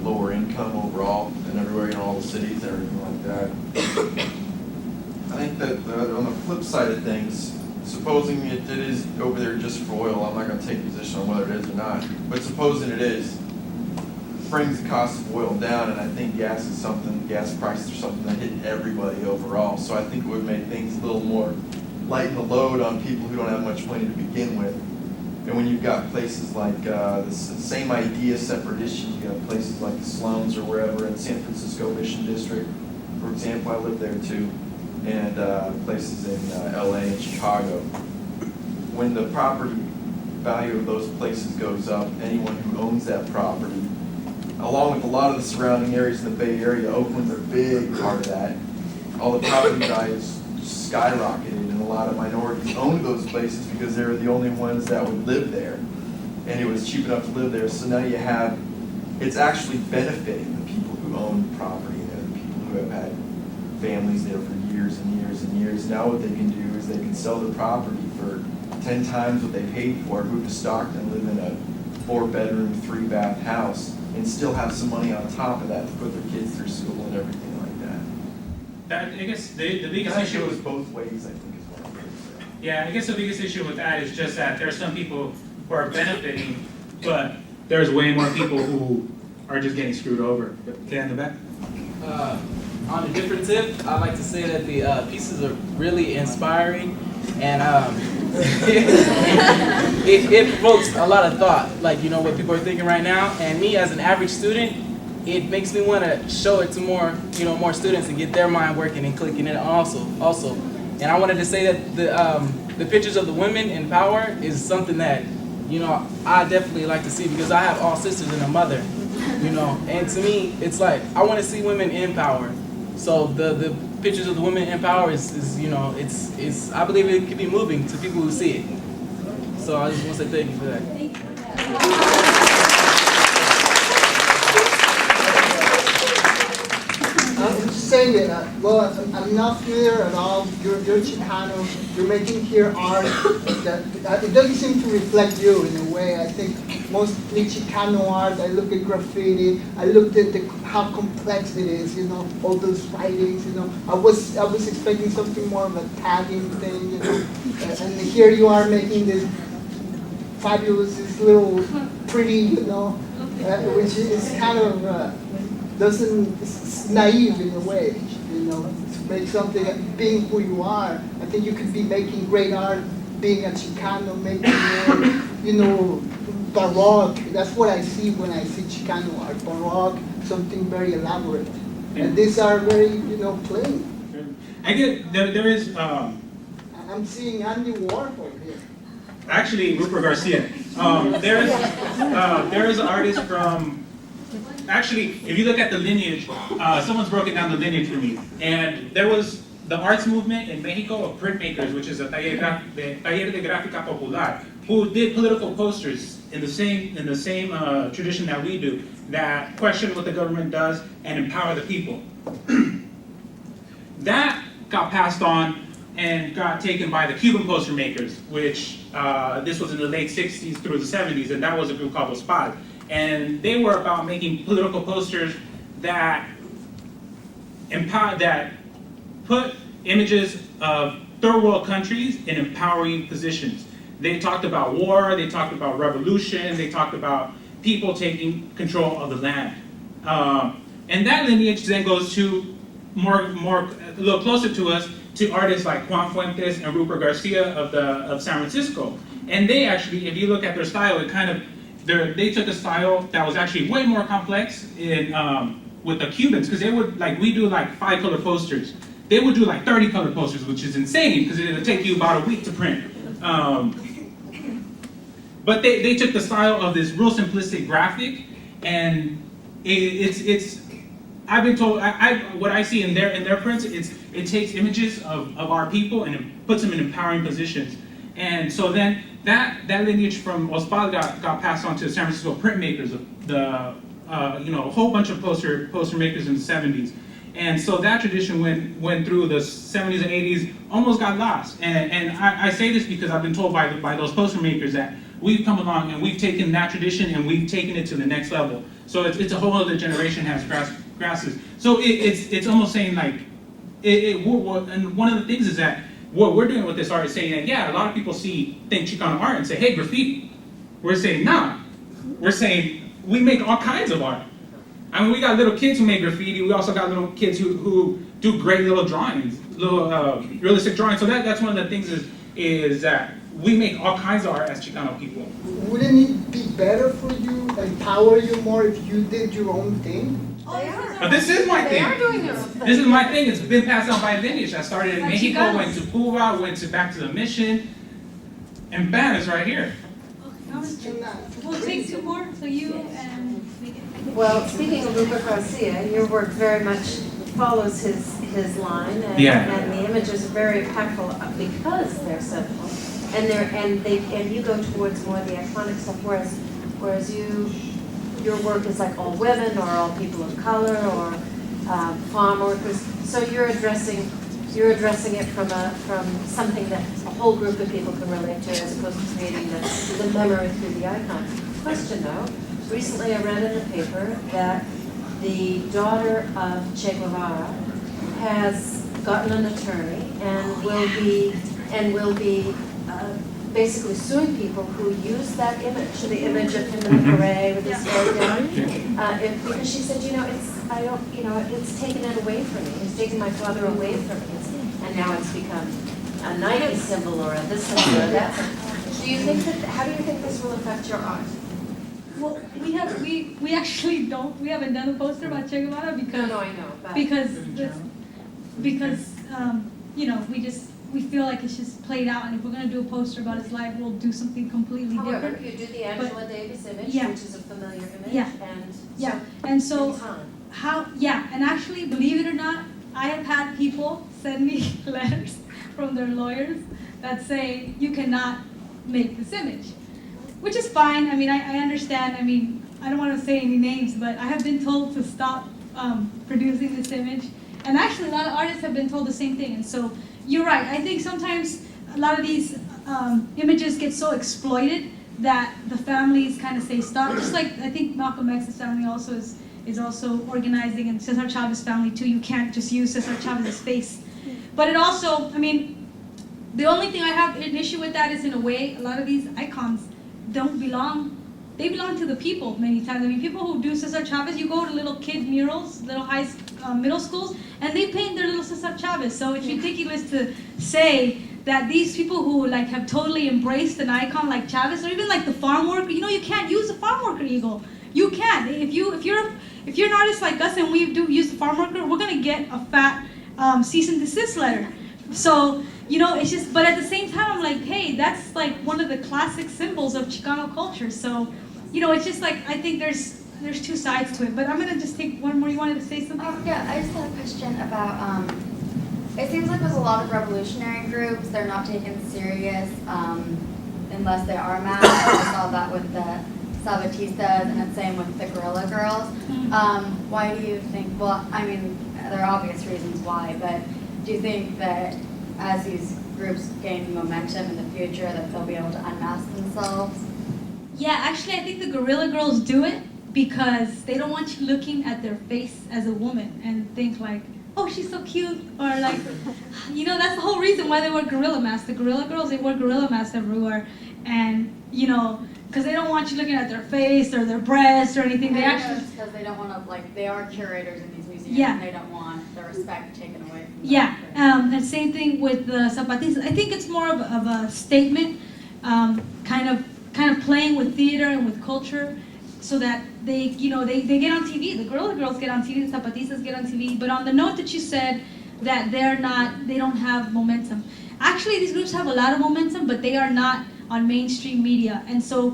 lower income overall and everywhere, all the cities and everything like that. I think that on the flip side of things, supposing it is over there just for oil, I'm not going to take a position on whether it is or not, but supposing it is, brings the cost of oil down, and I think gas prices are something that hit everybody overall. So I think it would make things a little more lighten the load on people who don't have much money to begin with. And when you've got places like the same idea, separate issues, you have places like the slums or wherever in San Francisco Mission District, for example, I live there too, and places in LA and Chicago. When the property value of those places goes up, anyone who owns that property, along with a lot of the surrounding areas in the Bay Area, Oakland's a big part of that, all the property values skyrocketed, and a lot of minorities owned those places because they were the only ones that would live there, and it was cheap enough to live there. So now it's actually benefiting the people who own property there, the people who have had families there for years and years and years. Now what they can do is they can sell the property for 10 times what they paid for it, move to Stockton, live in a 4-bedroom, 3-bath house, and still have some money on top of that to put their kids through school and everything like that. I guess the biggest issue goes both ways, I think, is what I'm going to say. Yeah, I guess the biggest issue with that is just that there are some people who are benefiting, but there's way more people who are just getting screwed over. Okay, in the back. On a different tip, I'd like to say that the pieces are really inspiring, and it provokes a lot of thought, like, what people are thinking right now. And me, as an average student, it makes me want to show it to more, more students and get their mind working and clicking it also. And I wanted to say that the pictures of the women in power is something that, I definitely like to see, because I have all sisters and a mother, and to me, it's like, I want to see women in power. So the pictures of the women in power is it's I believe it could be moving to people who see it. So I just want to say thank you for that. I'm just saying that, well, I'm not familiar at all. You're Chicano. You're making here art that it doesn't seem to reflect you in a way. I think mostly Chicano art. I look at graffiti. I looked at how complex it is. All those writings. I was expecting something more of a tagging thing. And here you are making this fabulous, this little pretty, which is kind of. It's naive in a way, to make something, being who you are. I think you could be making great art, being a Chicano, making baroque. That's what I see when I see Chicano art. Baroque, something very elaborate. And these are very, plain. I get, there is, I'm seeing Andy Warhol here. actually Rupert Garcia. There is an artist from, actually, if you look at the lineage, someone's broken down the lineage for me. And there was the arts movement in Mexico of printmakers, which is a taller de gráfica popular, who did political posters in the same tradition that we do, that question what the government does and empower the people. That got passed on and got taken by the Cuban poster makers, which this was in the late 60s through the 70s, and that was a group called Los Paz. And they were about making political posters that put images of third world countries in empowering positions. They talked about war, they talked about revolution, they talked about people taking control of the land. And that lineage then goes to a little closer to us, to artists like Juan Fuentes and Rupert Garcia of San Francisco. And they actually, if you look at their style, they took a style that was actually way more complex with the Cubans, because they would, we do 5-color posters. They would do 30-color posters, which is insane, because it would take you about a week to print. But they took the style of this real simplistic graphic, and I've been told, what I see in their prints, it takes images of our people and it puts them in empowering positions. And so then that lineage from Ospal got passed on to the San Francisco printmakers, a whole bunch of poster makers in the 70s. And so that tradition went through the 70s and 80s, almost got lost. And I say this because I've been told by those poster makers that we've come along and we've taken that tradition and we've taken it to the next level. So it's a whole other generation has grasses. So it's almost saying and one of the things is that what we're doing with this art is saying that, yeah, a lot of people think Chicano art and say, hey, graffiti. We're saying, nah. We're saying, we make all kinds of art. I mean, we got little kids who make graffiti. We also got little kids who do great little drawings, little realistic drawings. So that's one of the things is that we make all kinds of art as Chicano people. Wouldn't it be better for you, empower you more if you did your own thing? But this is my thing. They are doing their own thing. This is my thing. It's been passed on by lineage. I started in Mexico, went to Cuba, went back to the mission, and bam, it's right here. We'll take 2 more, so you and Megan. Well, speaking of Rupert Garcia, your work very much follows his line, and, and the images are very impactful because they're simple, and you go towards more the iconic stuff, whereas your work is like all women or all people of color or farm workers. So you're addressing it from something that a whole group of people can relate to, as opposed to creating the memory through the icon. Question though, recently I read in the paper that the daughter of Che Guevara has gotten an attorney and will be basically suing people who use that image, the image of him in the parade with his hair down, because she said, it's taken it away from me. It's taken my father away from me, and now it's become a Nike symbol or a this symbol or that. How do you think this will affect your art? Well, we actually don't. We haven't done a poster about Che Guevara because I know, but because we feel like it's just played out, and if we're going to do a poster about his life, we'll do something completely However, different. you do the Angela Davis image, yeah. which is a familiar image, and actually, believe it or not, I have had people send me letters from their lawyers that say you cannot make this image, which is fine. I mean, I understand. I mean, I don't want to say any names, but I have been told to stop producing this image, and actually, a lot of artists have been told the same thing, and so. You're right. I think sometimes a lot of these images get so exploited that the families kind of say stop. Just like I think Malcolm X's family also is also organizing, and Cesar Chavez's family too. You can't just use Cesar Chavez's face. But it also, I mean, the only thing I have an issue with that is in a way, a lot of these icons don't belong. They belong to the people many times. I mean, people who do Cesar Chavez, you go to little kid murals, little middle schools, and they paint their little Cesar Chavez. So it's ridiculous to say that these people who like have totally embraced an icon like Chavez, or even like the farm worker, you know, you can't use the farm worker eagle. You can't. If you're an artist like us and we do use the farm worker, we're gonna get a fat cease and desist letter. So, you know, it's just, but at the same time, I'm like, hey, that's like one of the classic symbols of Chicano culture. So, you know, it's just like, I think there's two sides to it. But I'm gonna just take one more. You wanted to say something? Yeah, I just had a question about, it seems like with a lot of revolutionary groups, they're not taken serious unless they are masked. I saw that with the Sabatistas, and it's same with the Guerrilla Girls. Why do you think, well, I mean, there are obvious reasons why, but do you think that as these groups gain momentum in the future that they'll be able to unmask themselves? Yeah, actually, I think the Guerrilla Girls do it because they don't want you looking at their face as a woman and think like, oh, she's so cute, or like, you know, that's the whole reason why they wear gorilla masks. The Guerrilla Girls, they wear gorilla masks everywhere, and, you know, because they don't want you looking at their face or their breasts or anything. They actually, because they don't want to, like, they are curators in these museums, yeah, and they don't want the respect taken away from them. Yeah, and same thing with the Zapatistas. I think it's more of a statement, kind of playing with theater and with culture, so that they, you know, they get on TV. The Guerrilla Girls get on TV, the Zapatistas get on TV. But on the note that you said that they don't have momentum. Actually, these groups have a lot of momentum, but they are not on mainstream media, and so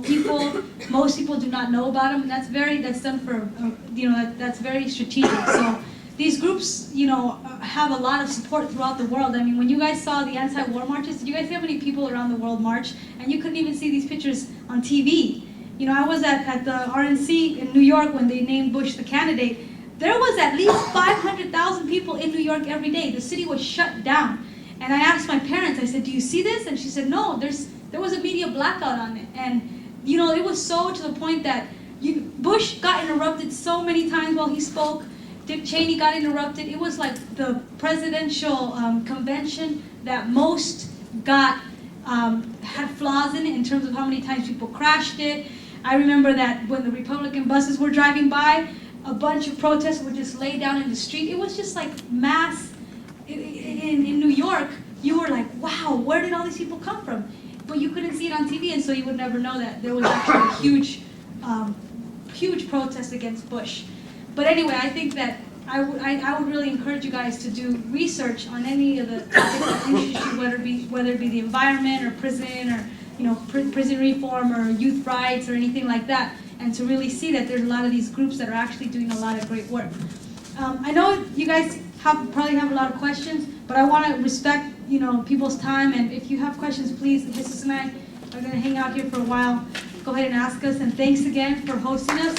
most people do not know about them. And that's done for, you know, that's very strategic. So these groups, you know, have a lot of support throughout the world. I mean, when you guys saw the anti-war marches, did you guys see how many people around the world march? And you couldn't even see these pictures on TV. You know, I was at the RNC in New York when they named Bush the candidate. There was at least 500,000 people in New York every day. The city was shut down. And I asked my parents, I said, do you see this? And she said, no, there was a media blackout on it. And, you know, it was so to the point that Bush got interrupted so many times while he spoke. Dick Cheney got interrupted. It was like the presidential convention that most had flaws in it in terms of how many times people crashed it. I remember that when the Republican buses were driving by, a bunch of protests would just lay down in the street. It was just like mass in New York. You were like, wow, where did all these people come from? But you couldn't see it on TV, and so you would never know that there was actually a huge protest against Bush. But anyway, I think that I would really encourage you guys to do research on any of the topics that interest you, whether it be the environment or prison or, you know, prison reform or youth rights or anything like that, and to really see that there's a lot of these groups that are actually doing a lot of great work. I know you guys probably have a lot of questions, but I want to respect, you know, people's time, and if you have questions, please, Jesus and I are going to hang out here for a while. Go ahead and ask us, and thanks again for hosting us.